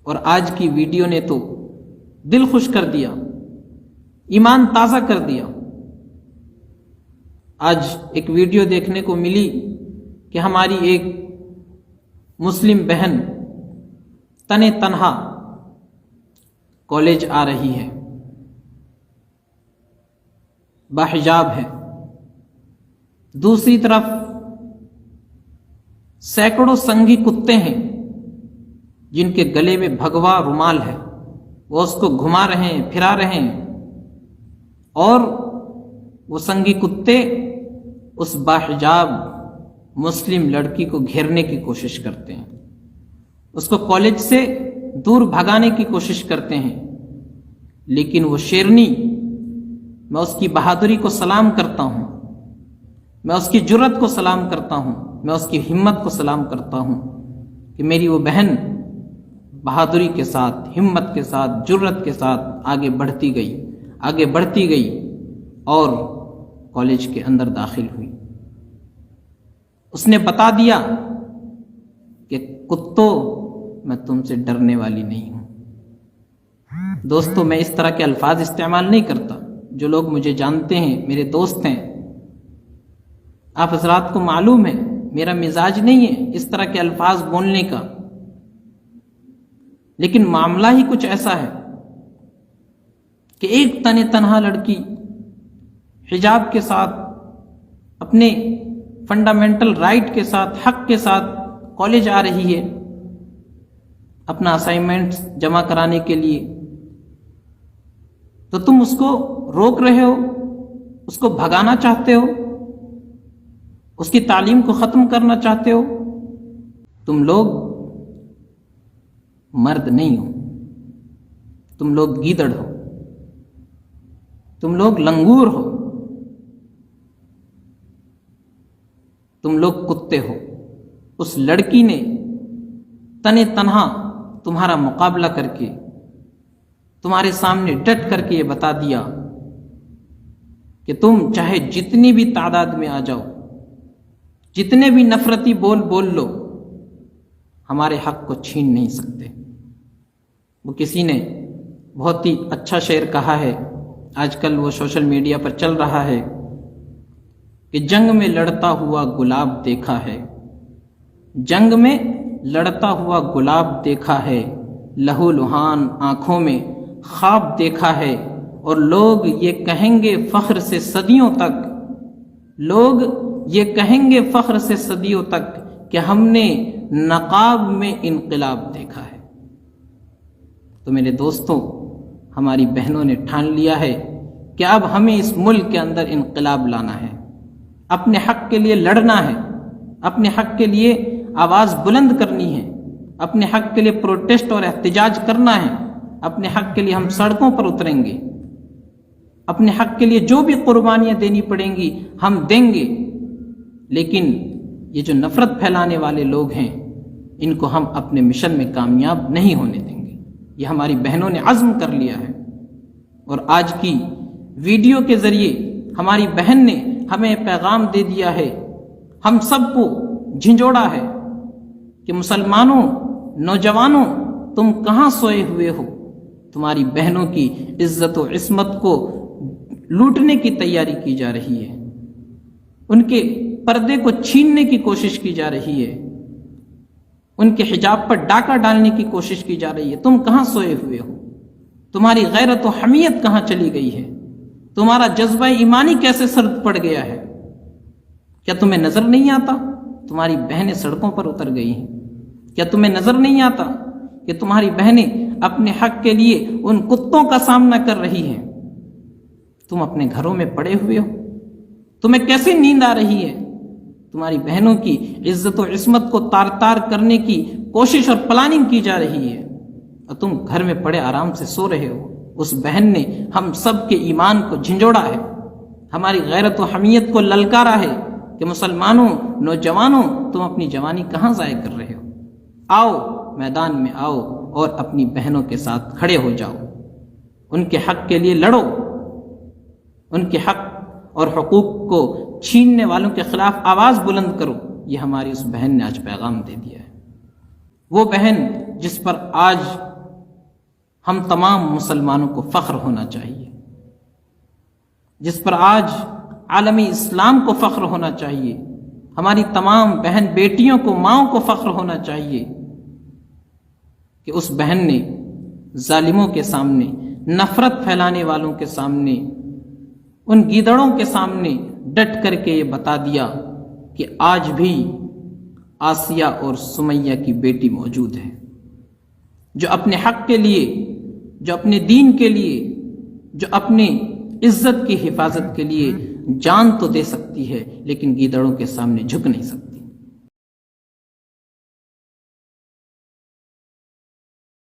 اور آج کی ویڈیو نے تو دل خوش کر دیا، ایمان تازہ کر دیا۔ آج ایک ویڈیو دیکھنے کو ملی کہ ہماری ایک مسلم بہن تنے تنہا کالج آ رہی ہے، باحجاب ہے۔ دوسری طرف سینکڑوں سنگھی کتے ہیں جن کے گلے میں بھگوا رومال ہے، وہ اس کو گھما رہے ہیں، پھرا رہے ہیں، اور وہ سنگھی کتے اس باحجاب مسلم لڑکی کو گھیرنے کی کوشش کرتے ہیں، اس کو کالج سے دور بھگانے کی کوشش کرتے ہیں۔ لیکن وہ شیرنی، میں اس کی بہادری کو سلام کرتا ہوں، میں اس کی جرأت کو سلام کرتا ہوں، میں اس کی ہمت کو سلام کرتا ہوں کہ میری وہ بہن بہادری کے ساتھ، ہمت کے ساتھ، جرأت کے ساتھ آگے بڑھتی گئی اور کالج کے اندر داخل ہوئی۔ اس نے بتا دیا کہ کتوں، میں تم سے ڈرنے والی نہیں ہوں۔ دوستو، میں اس طرح کے الفاظ استعمال نہیں کرتا۔ جو لوگ مجھے جانتے ہیں، میرے دوست ہیں، آپ حضرات کو معلوم ہے میرا مزاج نہیں ہے اس طرح کے الفاظ بولنے کا، لیکن معاملہ ہی کچھ ایسا ہے کہ ایک تنے تنہا لڑکی حجاب کے ساتھ، اپنے فنڈامنٹل رائٹ کے ساتھ، حق کے ساتھ کالج آ رہی ہے اپنا اسائنمنٹس جمع کرانے کے لیے، تو تم اس کو روک رہے ہو، اس کو بھگانا چاہتے ہو، اس کی تعلیم کو ختم کرنا چاہتے ہو۔ تم لوگ مرد نہیں ہو، تم لوگ گیدڑ ہو، تم لوگ لنگور ہو، تم لوگ کتے ہو۔ اس لڑکی نے تنے تنہا تمہارا مقابلہ کر کے، تمہارے سامنے ڈٹ کر کے یہ بتا دیا کہ تم چاہے جتنی بھی تعداد میں آ جاؤ، جتنے بھی نفرتی بول لو، ہمارے حق کو چھین نہیں سکتے۔ وہ کسی نے بہت ہی اچھا شعر کہا ہے، آج کل وہ سوشل میڈیا پر چل رہا ہے کہ جنگ میں لڑتا ہوا گلاب دیکھا ہے، جنگ میں لڑتا ہوا گلاب دیکھا ہے، لہو لہان آنکھوں میں خواب دیکھا ہے، اور لوگ یہ کہیں گے فخر سے صدیوں تک، لوگ یہ کہیں گے فخر سے صدیوں تک کہ ہم نے نقاب میں انقلاب دیکھا ہے۔ تو میرے دوستوں، ہماری بہنوں نے ٹھان لیا ہے کہ اب ہمیں اس ملک کے اندر انقلاب لانا ہے، اپنے حق کے لیے لڑنا ہے، اپنے حق کے لیے آواز بلند کرنی ہے، اپنے حق کے لیے پروٹیسٹ اور احتجاج کرنا ہے، اپنے حق کے لیے ہم سڑکوں پر اتریں گے، اپنے حق کے لیے جو بھی قربانیاں دینی پڑیں گی ہم دیں گے۔ لیکن یہ جو نفرت پھیلانے والے لوگ ہیں، ان کو ہم اپنے مشن میں کامیاب نہیں ہونے دیں گے۔ یہ ہماری بہنوں نے عزم کر لیا ہے، اور آج کی ویڈیو کے ذریعے ہماری بہن نے ہمیں پیغام دے دیا ہے، ہم سب کو جھنجھوڑا ہے کہ مسلمانوں، نوجوانوں، تم کہاں سوئے ہوئے ہو؟ تمہاری بہنوں کی عزت و عصمت کو لوٹنے کی تیاری کی جا رہی ہے، ان کے پردے کو چھیننے کی کوشش کی جا رہی ہے، ان کے حجاب پر ڈاکہ ڈالنے کی کوشش کی جا رہی ہے۔ تم کہاں سوئے ہوئے ہو؟ تمہاری غیرت و حمیت کہاں چلی گئی ہے؟ تمہارا جذبہ ایمانی کیسے سرد پڑ گیا ہے؟ کیا تمہیں نظر نہیں آتا تمہاری بہنیں سڑکوں پر اتر گئی ہیں؟ کیا تمہیں نظر نہیں آتا کہ تمہاری بہنیں اپنے حق کے لیے ان کتوں کا سامنا کر رہی ہیں؟ تم اپنے گھروں میں پڑے ہوئے ہو، تمہیں کیسے نیند آ رہی ہے؟ تمہاری بہنوں کی عزت و عصمت کو تار تار کرنے کی کوشش اور پلاننگ کی جا رہی ہے، اور تم گھر میں پڑے آرام سے سو رہے ہو۔ اس بہن نے ہم سب کے ایمان کو جھنجھوڑا ہے، ہماری غیرت و حمیت کو للکارا ہے کہ مسلمانوں، نوجوانوں، تم اپنی جوانی کہاں ضائع کر رہے ہو؟ آؤ، میدان میں آؤ اور اپنی بہنوں کے ساتھ کھڑے ہو جاؤ، ان کے حق کے لیے لڑو، ان کے حق اور حقوق کو چھیننے والوں کے خلاف آواز بلند کرو۔ یہ ہماری اس بہن نے آج پیغام دے دیا ہے، وہ بہن جس پر آج ہم تمام مسلمانوں کو فخر ہونا چاہیے، جس پر آج عالمی اسلام کو فخر ہونا چاہیے، ہماری تمام بہن بیٹیوں کو، ماؤں کو فخر ہونا چاہیے کہ اس بہن نے ظالموں کے سامنے، نفرت پھیلانے والوں کے سامنے، ان گیدڑوں کے سامنے ڈٹ کر کے یہ بتا دیا کہ آج بھی آسیہ اور سمیہ کی بیٹی موجود ہے، جو اپنے حق کے لیے، جو اپنے دین کے لیے، جو اپنی عزت کی حفاظت کے لیے جان تو دے سکتی ہے، لیکن گیدڑوں کے سامنے جھک نہیں سکتی۔